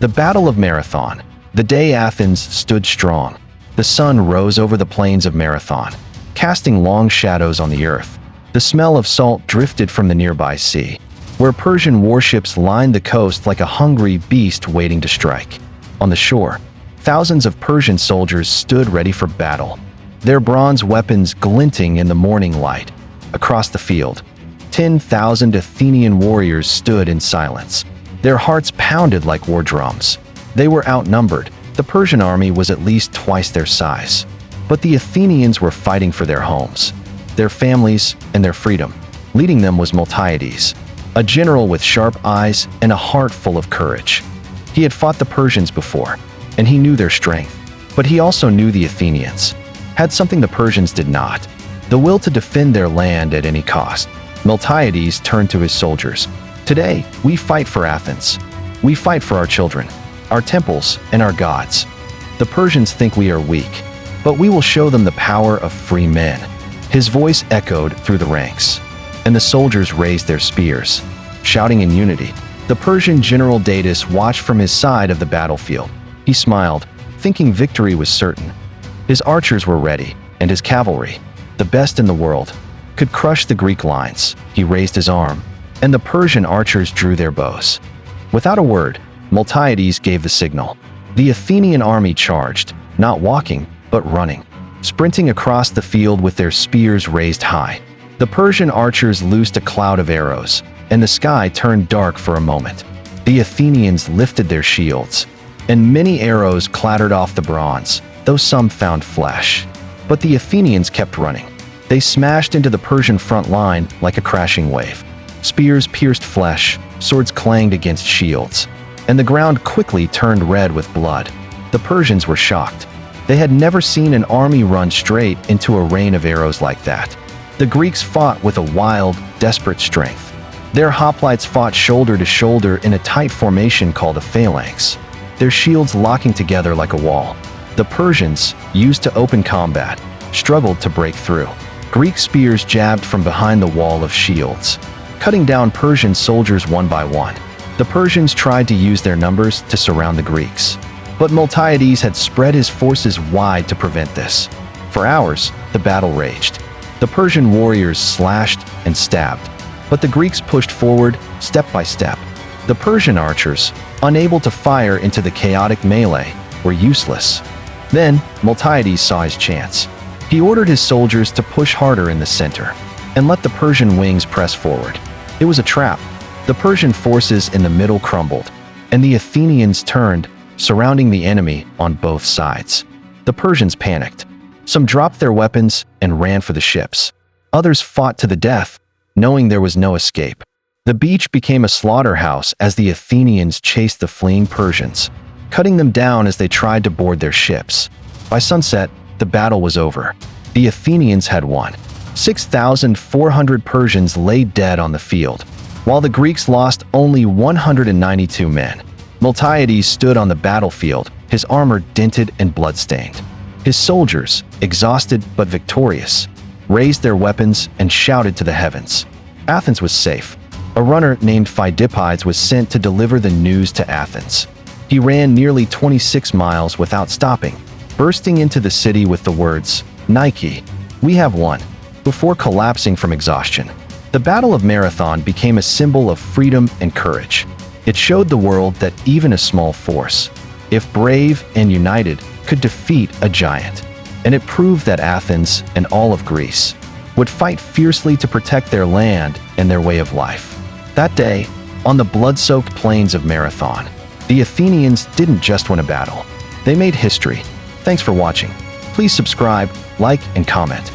The Battle of Marathon. The day Athens stood strong. The sun rose over the plains of Marathon, casting long shadows on the earth. The smell of salt drifted from the nearby sea, where Persian warships lined the coast like a hungry beast waiting to strike. On the shore, thousands of Persian soldiers stood ready for battle, their bronze weapons glinting in the morning light. Across the field, 10,000 Athenian warriors stood in silence. Their hearts pounded like war drums. They were outnumbered. The Persian army was at least twice their size. But the Athenians were fighting for their homes, their families, and their freedom. Leading them was Miltiades, a general with sharp eyes and a heart full of courage. He had fought the Persians before, and he knew their strength. But he also knew the Athenians had something the Persians did not: the will to defend their land at any cost. Miltiades turned to his soldiers. "Today, we fight for Athens. We fight for our children, our temples, and our gods. The Persians think we are weak, but we will show them the power of free men." His voice echoed through the ranks, and the soldiers raised their spears, shouting in unity. The Persian general Datis watched from his side of the battlefield. He smiled, thinking victory was certain. His archers were ready, and his cavalry, the best in the world, could crush the Greek lines. He raised his arm, and the Persian archers drew their bows. Without a word, Miltiades gave the signal. The Athenian army charged, not walking, but running, sprinting across the field with their spears raised high. The Persian archers loosed a cloud of arrows, and the sky turned dark for a moment. The Athenians lifted their shields, and many arrows clattered off the bronze, though some found flesh. But the Athenians kept running. They smashed into the Persian front line like a crashing wave. Spears pierced flesh, swords clanged against shields, and the ground quickly turned red with blood. The Persians were shocked. They had never seen an army run straight into a rain of arrows like that. The Greeks fought with a wild, desperate strength. Their hoplites fought shoulder to shoulder in a tight formation called a phalanx, their shields locking together like a wall. The Persians, used to open combat, struggled to break through. Greek spears jabbed from behind the wall of shields, cutting down Persian soldiers one by one. The Persians tried to use their numbers to surround the Greeks, but Miltiades had spread his forces wide to prevent this. For hours, the battle raged. The Persian warriors slashed and stabbed, but the Greeks pushed forward step by step. The Persian archers, unable to fire into the chaotic melee, were useless. Then, Miltiades saw his chance. He ordered his soldiers to push harder in the center and let the Persian wings press forward. It was a trap. The Persian forces in the middle crumbled, and the Athenians turned, surrounding the enemy on both sides. The Persians panicked. Some dropped their weapons and ran for the ships. Others fought to the death, knowing there was no escape. The beach became a slaughterhouse as the Athenians chased the fleeing Persians, cutting them down as they tried to board their ships. By sunset, the battle was over. The Athenians had won. 6,400 Persians lay dead on the field, while the Greeks lost only 192 men. Miltiades stood on the battlefield, his armor dented and bloodstained. His soldiers, exhausted but victorious, raised their weapons and shouted to the heavens. Athens was safe. A runner named Phidippides was sent to deliver the news to Athens. He ran nearly 26 miles without stopping, bursting into the city with the words, "Nike, we have won," before collapsing from exhaustion. The Battle of Marathon became a symbol of freedom and courage. It showed the world that even a small force, if brave and united, could defeat a giant. And it proved that Athens and all of Greece would fight fiercely to protect their land and their way of life. That day, on the blood-soaked plains of Marathon, the Athenians didn't just win a battle. They made history. Thanks for watching. Please subscribe, like, and comment.